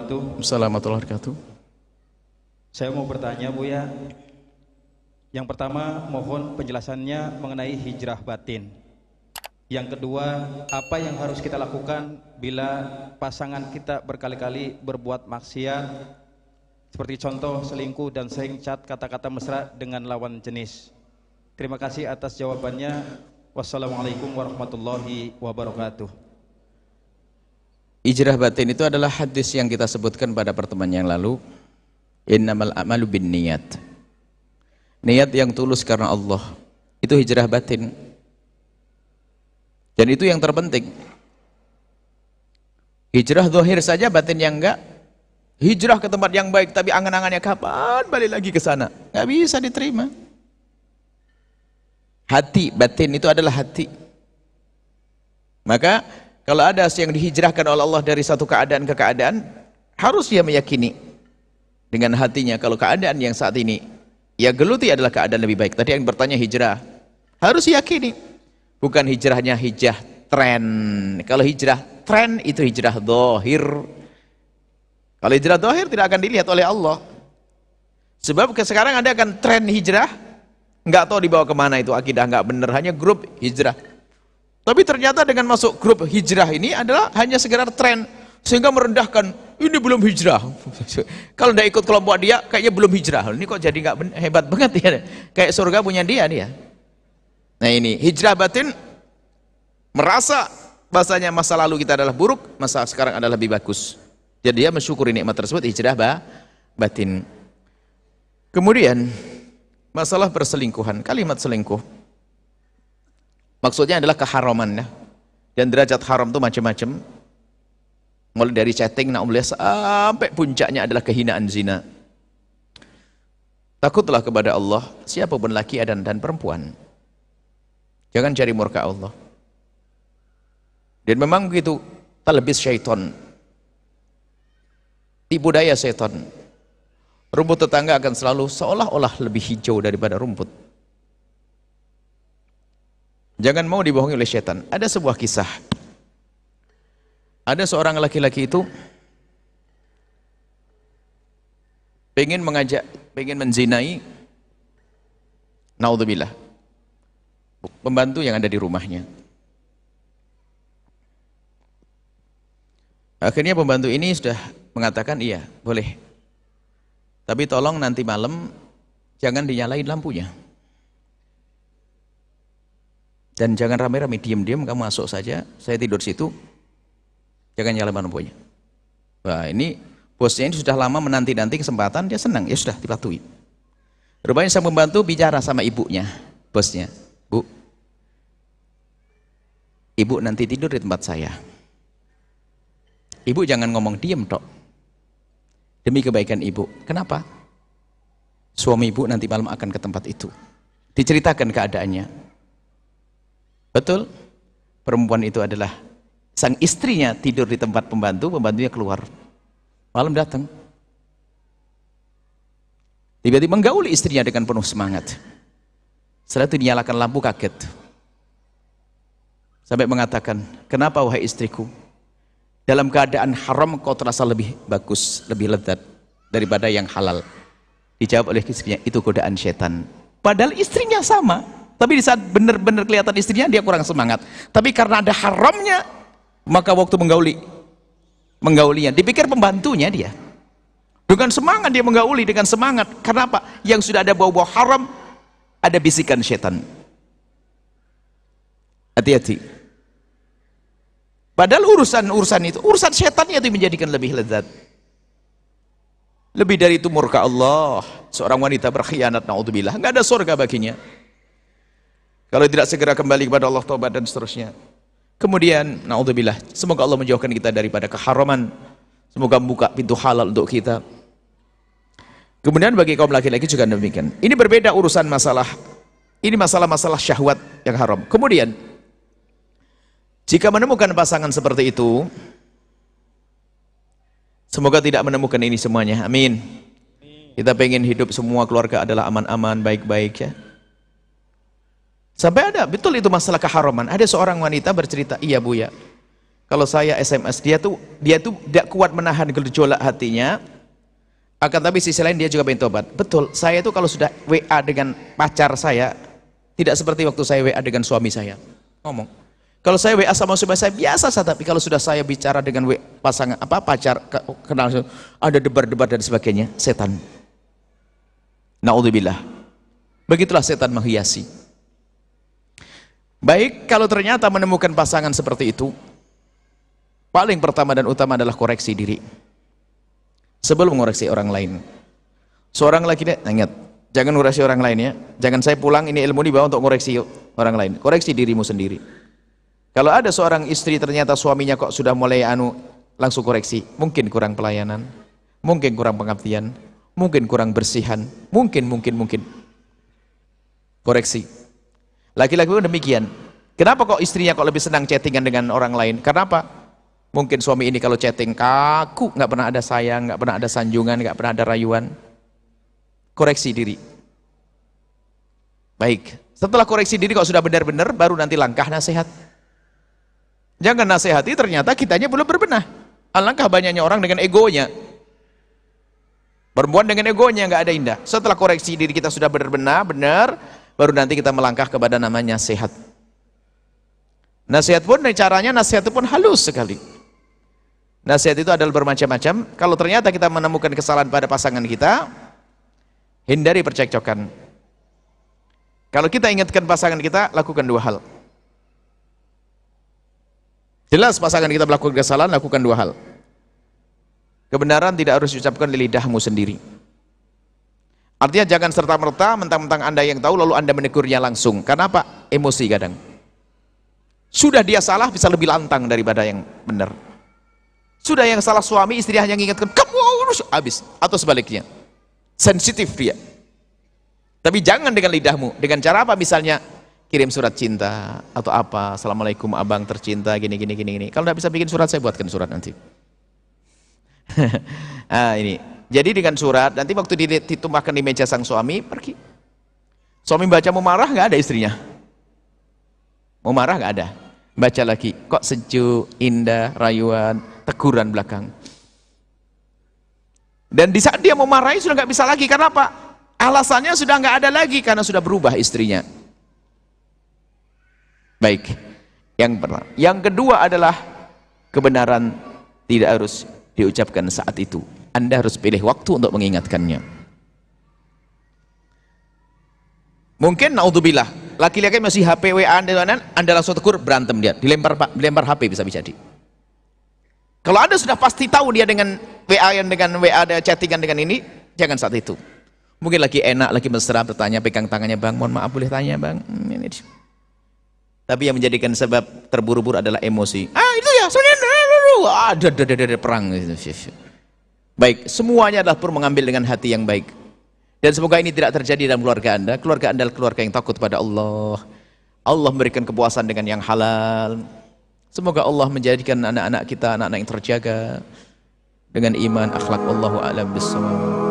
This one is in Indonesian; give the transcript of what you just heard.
wabarakatuh. Assalamualaikum warahmatullahi wabarakatuh. Saya mau bertanya Buya. Yang pertama mohon penjelasannya mengenai hijrah batin. Yang kedua, apa yang harus kita lakukan bila pasangan kita berkali-kali berbuat maksiat, seperti contoh selingkuh dan sering chat kata-kata mesra dengan lawan jenis. Terima kasih atas jawabannya. Wassalamualaikum warahmatullahi wabarakatuh. Hijrah batin itu adalah hadis yang kita sebutkan pada pertemuan yang lalu. Innamal a'malu binniyat. Niat yang tulus karena Allah itu hijrah batin. Dan itu yang terpenting. Hijrah zahir saja, batin yang enggak. Hijrah ke tempat yang baik tapi angan-angannya kapan balik lagi ke sana, nggak bisa diterima. Hati, batin itu adalah hati. Maka kalau ada yang dihijrahkan oleh Allah dari satu keadaan ke keadaan, harus dia meyakini dengan hatinya kalau keadaan yang saat ini ia geluti adalah keadaan lebih baik. Tadi yang bertanya hijrah, harus yakini. Bukan hijrahnya hijrah tren. Kalau hijrah tren itu hijrah zahir. Kalau hijrah zahir tidak akan dilihat oleh Allah. Sebab sekarang ada kan tren hijrah, nggak tahu dibawa kemana itu, akidah nggak bener, hanya grup hijrah. Tapi ternyata dengan masuk grup hijrah ini adalah hanya sekedar tren, sehingga merendahkan, ini belum hijrah. Kalau tidak ikut kelompok dia, kayaknya belum hijrah. Ini kok jadi nggak hebat banget ya? Kayak surga punya dia. Nah ini hijrah batin, merasa bahasanya masa lalu kita adalah buruk, masa sekarang adalah lebih bagus. Jadi dia mensyukuri nikmat tersebut, hijrah batin. Kemudian masalah perselingkuhan, kalimat selingkuh maksudnya adalah keharaman ya. Dan derajat haram itu macam-macam. Mulai dari chatting sampai puncaknya adalah kehinaan zina. Takutlah kepada Allah, siapapun laki dan perempuan. Jangan cari murka Allah. Dan memang begitu talbis syaitan, tipu daya setan. Rumput tetangga akan selalu seolah-olah lebih hijau daripada rumput. Jangan mau dibohongi oleh setan. Ada sebuah kisah. Ada seorang laki-laki itu pengen menzinai, naudzubillah, pembantu yang ada di rumahnya. Akhirnya pembantu ini sudah mengatakan iya, boleh. Tapi tolong nanti malam jangan dinyalain lampunya. Dan jangan rame-rame, diam-diam kamu masuk saja, saya tidur situ. Jangan nyalain lampunya. Wah, ini bosnya ini sudah lama menanti-nanti kesempatan, dia senang, ya sudah dipatuhi. Rupanya sang pembantu bicara sama ibunya, bosnya. Bu, ibu nanti tidur di tempat saya. Ibu jangan ngomong diem tok. Demi kebaikan ibu. Kenapa? Suami ibu nanti malam akan ke tempat itu. Diceritakan keadaannya. Betul? Perempuan itu adalah sang istrinya tidur di tempat pembantu, pembantunya keluar. Malam datang. Tiba-tiba menggauli istrinya dengan penuh semangat. Setelah itu dinyalakan lampu, kaget. Sampai mengatakan, kenapa wahai istriku? Dalam keadaan haram kau terasa lebih bagus, lebih lezat daripada yang halal. Dijawab oleh istrinya, itu godaan setan. Padahal istrinya sama, tapi di saat benar-benar kelihatan istrinya dia kurang semangat. Tapi karena ada haramnya, maka waktu menggaulinya, dipikir pembantunya dia. Dengan semangat dia menggauli, dengan semangat. Karena apa? Yang sudah ada bau-bau haram, ada bisikan setan. Hati-hati. Padahal urusan itu, urusan setannya itu menjadikan lebih lezat. Lebih dari itu murka Allah. Seorang wanita berkhianat, naudzubillah, nggak ada surga baginya. Kalau tidak segera kembali kepada Allah, taubat dan seterusnya. Kemudian, naudzubillah, semoga Allah menjauhkan kita daripada keharaman. Semoga membuka pintu halal untuk kita. Kemudian bagi kaum laki-laki juga demikian. Ini berbeda urusan masalah. Ini masalah-masalah syahwat yang haram. Kemudian, jika menemukan pasangan seperti itu, semoga tidak menemukan ini semuanya. Amin. Kita pengen hidup semua keluarga adalah aman-aman, baik-baik ya. Sampai ada, betul itu masalah keharaman. Ada seorang wanita bercerita, iya Bu ya, Kalau saya SMS, dia tuh tidak kuat menahan gejolak hatinya. Akan tapi sisi lain dia juga pengen tobat. Betul, saya itu kalau sudah WA dengan pacar saya, tidak seperti waktu saya WA dengan suami saya. Ngomong. Kalau saya WA sama suami saya biasa saja, tapi kalau sudah saya bicara dengan pasangan pacar, kenal ada debar-debar dan sebagainya, setan. Naudzubillah. Begitulah setan menghiasi. Baik, kalau ternyata menemukan pasangan seperti itu, paling pertama dan utama adalah koreksi diri. Sebelum mengoreksi orang lain. Seorang lagi ingat, jangan koreksi orang lain ya. Jangan saya pulang ini ilmu dibawa untuk koreksi orang lain. Koreksi dirimu sendiri. Kalau ada seorang istri ternyata suaminya kok sudah mulai langsung koreksi, mungkin kurang pelayanan, mungkin kurang pengabdian, mungkin kurang bersihan, mungkin. Koreksi. Laki-laki pun demikian. Kenapa kok istrinya kok lebih senang chattingan dengan orang lain? Kenapa? Mungkin suami ini kalau chatting kaku, nggak pernah ada sayang, nggak pernah ada sanjungan, nggak pernah ada rayuan. Koreksi diri. Baik. Setelah koreksi diri kalau sudah benar-benar, baru nanti langkah nasihat. Jangan nasihati ternyata kitanya belum berbenah. Alangkah banyaknya orang dengan egonya. Perempuan dengan egonya nggak ada indah. Setelah koreksi diri kita sudah benar-benar, baru nanti kita melangkah kepada namanya nasihat. Nasihat pun caranya nasihat itu pun halus sekali. Nasihat itu adalah bermacam-macam. Kalau ternyata kita menemukan kesalahan pada pasangan kita, hindari percekcokan. Kalau kita ingatkan pasangan kita, lakukan dua hal. Jelas pasangan kita melakukan kesalahan, lakukan dua hal. Kebenaran tidak harus diucapkan di lidahmu sendiri. Artinya jangan serta-merta mentang-mentang Anda yang tahu lalu Anda menegurnya langsung. Karena apa? Emosi kadang. Sudah dia salah bisa lebih lantang daripada yang benar. Sudah yang salah suami, istri hanya mengingatkan kamu harus habis, atau sebaliknya. Sensitif dia. Tapi jangan dengan lidahmu. Dengan cara apa? Misalnya kirim surat cinta atau apa, assalamualaikum abang tercinta gini. Kalau tidak bisa bikin surat, saya buatkan surat nanti. Nah, ini. Jadi dengan surat, nanti waktu ditumpahkan di meja sang suami, pergi. Suami baca mau marah, nggak ada istrinya. Mau marah nggak ada. Baca lagi, kok sejuk, indah, rayuan, teguran belakang. Dan di saat dia mau marahi sudah nggak bisa lagi. Karena apa? Alasannya sudah nggak ada lagi karena sudah berubah istrinya. Baik. Yang pertama. Yang kedua adalah kebenaran tidak harus diucapkan saat itu. Anda harus pilih waktu untuk mengingatkannya. Mungkin naudzubillah, laki-laki masih HP WA Anda langsung tegur, berantem dia, dilempar HP bisa jadi. Kalau Anda sudah pasti tahu dia dengan WA ada chattingan dengan ini, jangan saat itu. Mungkin lagi enak, lagi mesra bertanya, pegang tangannya, bang, mohon maaf boleh tanya bang. Tapi yang menjadikan sebab terburu-buru adalah emosi. Itu ya, ada perang. Baik, semuanya adalah mengambil dengan hati yang baik. Dan semoga ini tidak terjadi dalam keluarga Anda. Keluarga Anda adalah keluarga yang takut pada Allah. Allah memberikan kepuasan dengan yang halal. Semoga Allah menjadikan anak-anak kita anak-anak yang terjaga dengan iman, akhlak. Wallahu a'lam bishawab.